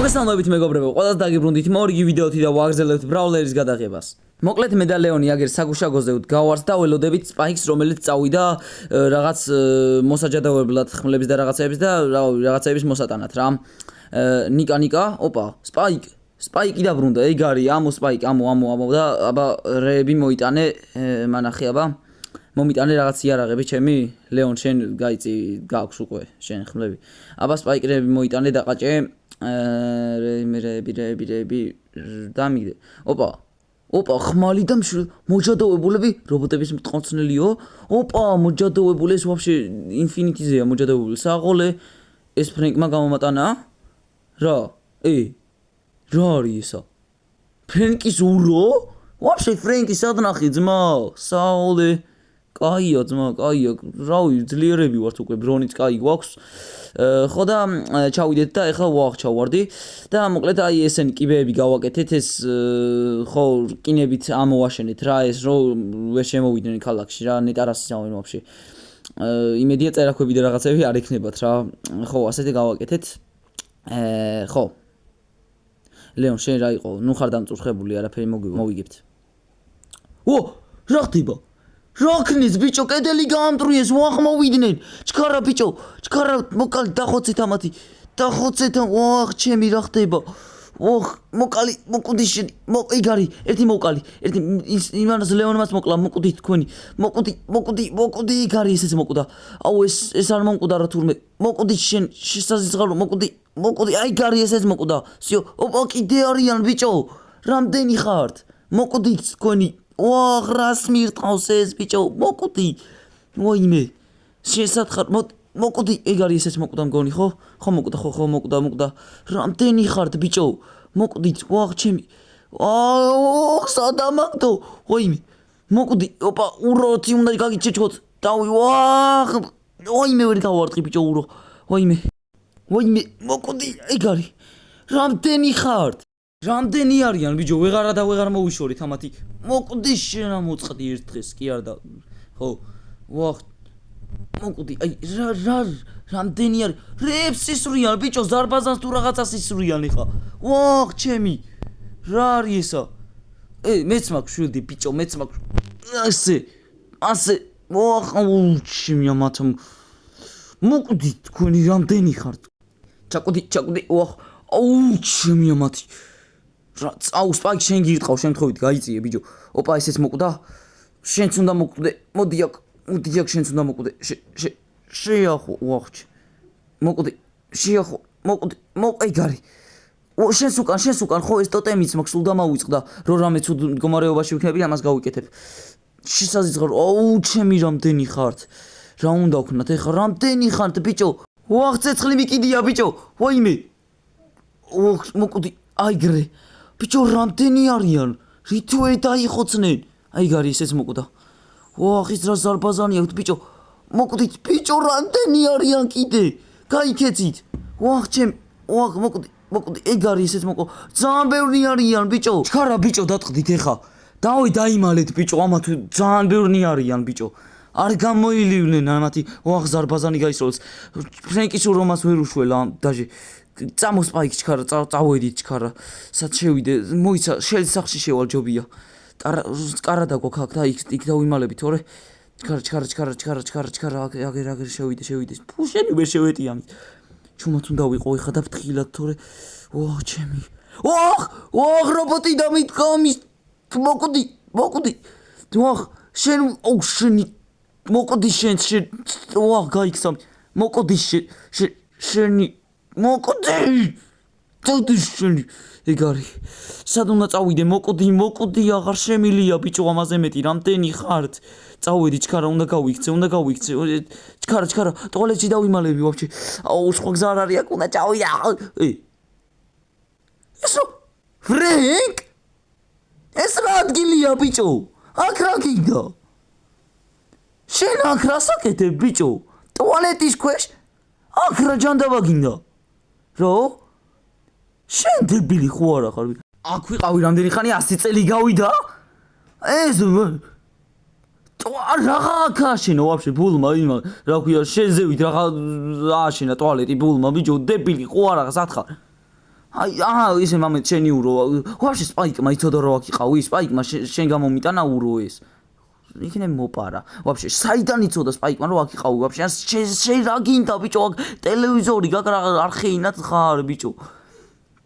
მოგესალმებით მეგობრებო, ყველას დაგიბრუნდით მორიგი ვიდეოთი და ვაგრძელებთ ბრაულერის გადაღებას. მოკლედ მე და ლეონი აგერ საგუშაგოზე ვდგავართ და ველოდებით სპაიქს, რომელიც წავიდა რაღაც მოსაჯადოებლად ხმლების და რაღაცეების მოსატანად რა. ნიკა, ოპა, სპაიკი დაბრუნდა, ეგ არის, ამო სპაიკი, ამო და აბა რეები მოიტანე, მანახი აბა. მომიტანე რაღაც იარაღები ჩემი, ლეონ შენ გაიწი, გააქვს უკვე შენ ხმლები. აბა სპაიკრები მოიტანე დაყაჭე. რეები დამიგდე. ოპა, ხმალი და მოჯადოებულები, რობოტების მტყნცნელიო. ოპა, მოჯადოებული ეს ვაფშე ინფინიტიზეა მოჯადოებული. საღოლე ეს ფრენკმა გამომატანა? რა? რა არის ესა? ფრენკის ურო? ვაფშე ფრენკი სადნახი ძმა? საოლე კაია ძმა, კაია. რავი, ძლიერები ვართ უკვე, ბრონიც კაი გვაქვს. ხო და ჩავიდეთ და ეხლა ვახჩავარდი და მოკლედ აი ესენი კიბეები გავაკეთეთ ეს ხო რკინებით ამოვაშენეთ რა ეს რო ვერ შემოვიდნენ ქალაქში რა ნეტარასი სამენ ვაფშე იმედია წერაქვები და რაღაცები არ იქნებათ რა ხო ასეთი გავაკეთეთ ხო ლეონ შენ რა იყო ნუ ხარ დამწურხებული არაფერი მოვიგებთ რა ხდება როქნის ბიჭო კედელი გაამტრიეს ვახ მოვიდნენ ჩქარა ბიჭო ჩქარა მოკალი დახოცეთ ამათი დახოცეთ ვახ ჩემი რა ხდება ოხ მოკალი მოკვდი შენი ეგ არის ერთი მოკალი ერთი იმანას ლეონმას მოკლა მოკვდი თქვენი მოკვდი ეგ არის ესეც მოკვდა აუ ეს არ მომკვდა რა თურმე მოკვდი შენ შესაძიძღალო მოკვდი აი ეგ არის ესეც მოკვდა სიო ოპა კიდე არიან ბიჭო რამდენი ხართ მოკვდი თქვენი ოღ რას მირტყავს ეს ბიჭო მოკვდი ვაიმე შესათხარ მოკვდი ეგ არის ესეც მოკვდა მგონი ხო მოკვდა ხო მოკვდა რამდენი ხართ ბიჭო მოკვდით ოღ ჩემი აუ სადამაგდო ვაიმე მოკვდი ოპა უროთი უნდა გაგიჩეჩოთ დავი ვახ ვაიმე ვერ გავარტყი ბიჭო ურო ვაიმე მოკვდი ეგ არის რამდენი ხართ რამდენი არიან ბიჭო ვეღარ მოვიშორით ამათი მოკვდი შენ ამოწყდი ერთ დღეს კი არ და ხო ვახ მოკვდი აი რა რამდენი არის რეებს ისვრიან ბიჭო ზარბაზანს თუ რაღაცას ისვრიან ეხა ვახ ჩემი რა არის ესა მეც მაქვს შვილი ბიჭო მეც მაქვს ასე ვახ ჩემი ამათო მოკვდი თქვენი რამდენი ხართ ჩაკვდი ვახ აუ ჩემი ამათი აუ სპაიკ შენ გირტყავ შემთხვევით გაიწიე ბიჭო ოპა ესეც მოკვდა შენც უნდა მოკვდე მოდი აქ შენც უნდა მოკვდე შეახო ვახჩი მოკვდი შეახო მოკვდი ეგ არის შენს უკან ხო ეს ტოტემიც მაქვს სულ დამავიწყდა რომ რამე ცუდ მდგომარეობაში ვიქნები ამას გავიკეთებ შესაძიძღალო აუ ჩემი რამდენი ხართ რა უნდა ვქნათ ეხლა რამდენი ხართ ბიჭო ვახ ცეცხლი მიკიდია ბიჭო ვაიმე მოკვდი აიგრე ბიჭო რამდენი არიან რითვე დაიხოცნენ აი გარი ესეც მოკვდა ვახ ის რა ზარბაზანი აქვს ბიჭო მოკვდით ბიჭო რამდენი არიან კიდე გაიქეცით ვახ ჩემ ვახ მოკვდი ეგ არის ესეც მოკვდა ძალიან ბევრი არიან ბიჭო ჩქარა ბიჭო დატყდით ეხა დავი დაიმალეთ ბიჭო ამათ ძალიან ბევრი არიან ბიჭო არ გამოილივლენ ამათი ვახ ზარბაზანი გაისროლეს ფრენკის რომას ვერ უშველა დაჟე წამოს სპაიქ ჩქარა წავედით ჩქარა სად შევიდე მოიცა შენ სახში შევალ ჯობია კარა დაგვა აქ და იქ დავიმალები თორე ჩქარა აგერ შევიდე ფუშენი ვერ შევეტია ჩუმად უნდა ვიყო ეხა და ფთხილად თორე ოხ ჩემი ოხ რობოტი დამიტყამის მოკვდი ოხ შენ შენი მოკვდი შენ ოხ გაიქსამ მოკვდი შენი მოკვდი შენი ეგ არის სად უნდა წავიდე მოკვდი აღარ შემილია ბიჭო ამაზე მეტი რამდენი ხართ წავედი ჩქარა უნდა გავიქცე ჩქარა ტუალეტში დავიმალები ვაფშე აუ სხვა გზა არ არის აქ უნდა წავიდე ესო ფრენკ ეს რა ადგილია ბიჭო აქ რა გინდა შენ აქ რა საკეთებ ბიჭო ტუალეტის ქვეშ აქ რა ჯანდაბა გინდა რო შენ დებილი ხო არა ხარ აქ ვიყავი რამდენი ხანი 100 წელი გავიდა ეს რაღა აკაშენო ვაფშე ბულმა იმა რა ქვია შეზევით რაღა ააშენა ტუალეტი ბულმა ბიჭო დებილი ხო არა სათხარ აი ისე მამე შენი ურო ვაფშე სპაიკმა იცოდა რომ აქ იყავი სპაიკმა შენ გამომიტანა ურო ეს იქნებ მოპარა ვაფშე საიდან იცოდა სპაიკმა რომ აქ იყავი ვაფშე შენ რა გინდა ბიჭო აქ ტელევიზორი გაკ არ ხეინად ხარ ბიჭო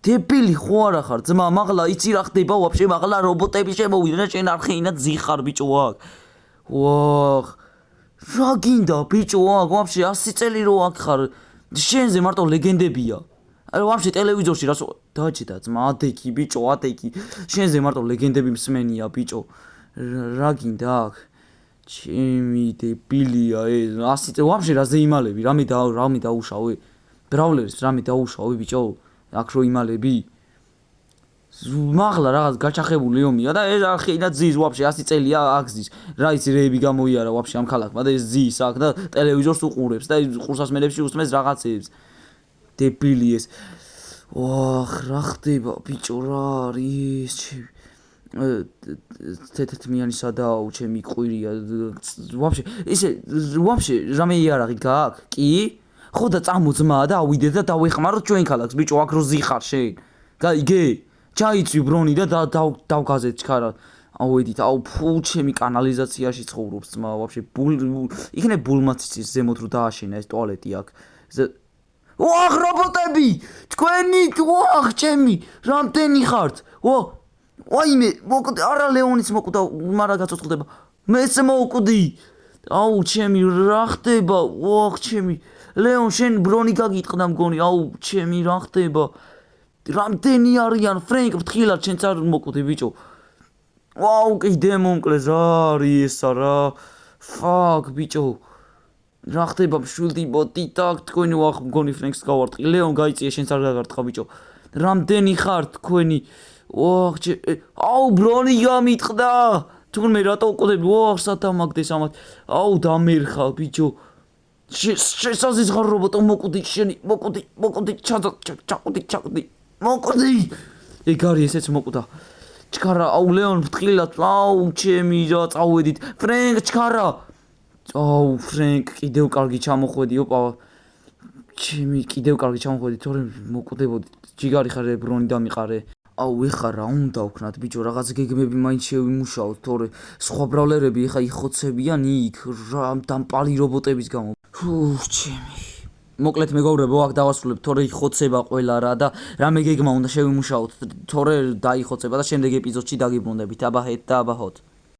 დებილი ხო არა ხარ ძმა მაღლა იცი რა ხდება ვაფშე მაღლა რობოტები შემოვიდნენ შენ არ ხეინად ზიხარ ბიჭო აქ ვახ რა გინდა ბიჭო აქ ვაფშე 100 წელი რო აქ ხარ შენზე მარტო ლეგენდებია აი ვაფშე ტელევიზორში რას დაჭიდა ძმა ადექი ბიჭო ადექი შენზე მარტო ლეგენდები მსმენია ბიჭო რა გინდა აქ ჩემი დებილია ეს 100 წელი ვაფშე რაზე იმალები რამე დაუშავე ბრავლერის რამე დაუშავე ბიჭო აქ რო იმალები მაღლა რაღაც გაჩახებული ომია და ეს არ ხეინა ძის ვაფშე 100 წელია აქ ზის რა იცი რეები გამოიარა ვაფშე ამ ქალაქმა და ეს ზის აქ და ტელევიზორს უყურებს და ხურსასმენებში უსმენს რაღაცებს დებილი ეს ვახ რა ხდება ბიჭო რა არის თეთრთმიანი სადაო ჩემი ყვირია ვაფშე ისე ვაფშე რამე იარაღი გაქვს კი ხო და წამოძმა და ავიდე და დავეხმაროთ ჩვენ ქალაქს ბიჭო აქ რო ზიხარ შენ გაიგე ჩაიწვი ბრონი და დავგაზეთ ჩქარა ავედით აუ ფუ ჩემი კანალიზაციაში ცხოვრობს ძმა ვაფშე იქნებ ბულმაცის ზემოთ რო დააშენა ეს ტუალეტი აქ ვახ რობოტები თქვენი ვახ ჩემი რამდენი ხართ ვაიმე მოკვდი არა ლეონიც მოკვდა მარა გაწოწყდება მეც მოკვდი აუ ჩემი რა ხდება ვახ ჩემი ლეონ შენ ბრონი გაგიტყდა მგონი აუ ჩემი რა ხდება რამდენი არიან ფრენკ ფრთხილად შენც არ მოკვდი ბიჭო ვაუ კიდე მომკლეს რა არის ესა რა ფაკ ბიჭო რა ხდება მშვილდი ბოტი ტაკ თქვენი ვახ მგონი ფრენკს გავარტყი ლეონ გაიწია შენც არ გაგარტყა ბიჭო რამდენი ხარ თქვენი ვახ აუ ბრონი გამიტყდა თუნ მე რატო უკვდები ვახ სათამაგდეს ამათ აუ დამერხა ბიჭო შესაზის ხარ რობოტო მოკვდი შენი მოკვდი ჩაკვდი მოკვდი ეგ არის ესეც მოკვდა ჩქარა აუ ლეონ ფრთხილად აუ ჩემი რა წავედით ფრენკ ჩქარა აუ ფრენკ კიდევ კარგი ჩამოხვედი ოპა ჩემი კიდევ კარგი ჩამოხვედი თორე მოკვდებოდი ჯიგარი ხარ ბრონი დამიყარე აუ ეხა რა უნდა ვქნათ ბიჭო რაღაც გეგმები მაინც შევიმუშაოთ თორე სხვა ბრავლერები ეხა იხოცებიან იქ რა დამპალი რობოტების გამო ჩემი მოკლედ მეგობრებო აქ დავასრულებ თორე იხოცება ყველა რა და რამე გეგმა უნდა შევიმუშაოთ თორე დაიხოცება და შემდეგ ეპიზოდში დაგიბრუნდებით აბა ჰეთ და აბა ჰოთ